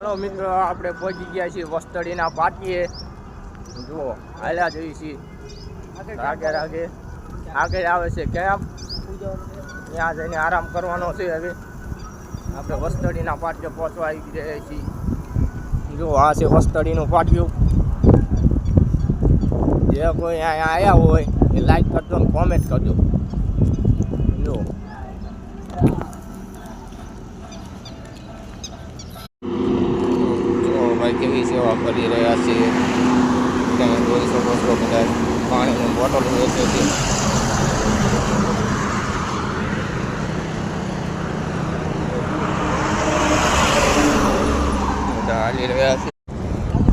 Hello मित्रों, આપણે પહોંચી ગયા છીએ વસ્તડીના પાટીએ। જુઓ હાલ્યા જઈએ છીએ આગળ આવે છે કેમ્પ, ત્યાં જઈને આરામ કરવાનો છે। હવે આપણે વસ્તડીના પાટીએ પહોંચવા આવી ગયા છીએ। જુઓ આ છે વસ્તડીનું પાટિયું। જે કોઈ અહીંયા આવ્યા હોય એ લાઈક કરજો ને કોમેન્ટ કરજો। જુઓ કેવી સેવા કરી રહ્યા છે। તમે જોઈ શકો છો, બધા પાણીની બોટલ વેચે છે। બધા હાલી રહ્યા છે।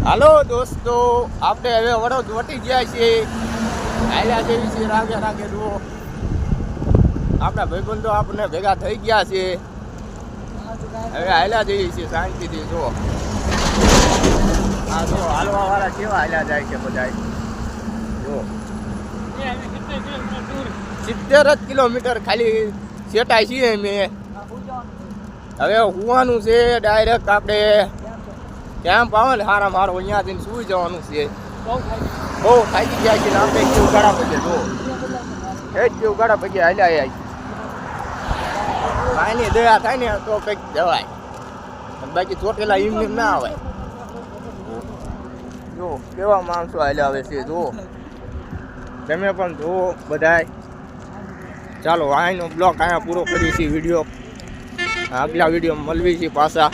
હાલો દોસ્તો, આપણે હવે વડોદ વટી ગયા છીએ। હાલ્યા જેવી છે રાગે રાગે। જુઓ આપણા ભાઈબંધો આપણને ભેગા થઈ ગયા છે। હવે હાલ્યા જેવી છે શાંતિથી। જુઓ હા, જો હાલવા વાળા કેવા હાલ્યા જાય છે બધા। જો 70 કિલોમીટર ખાલી સેટાઈ છીએ મેં। હવે હોવાનું છે ડાયરેક્ટ આપણે કેમ્પ આવે ને સારા મારો અહીંયા જઈને સુઈ જવાનું છે। બહુ થાકી ગયા છે આપણે કેવું ગાડા પગે। જો એ જ કેવું ગાડા પગે હાલ્યા કાંઈની દયા થાય ને તો કંઈક જવાય, બાકી ચોટેલા એમને ના આવે। જો કેવા માણસો હાલ્યા આવે છે। જુઓ તમે પણ જુઓ બધાય। ચાલો અહીંનો બ્લોગ અહીંયા પૂરો કરીએ છીએ। વિડીયો આગલા વિડીયો મળવી છે પાછા।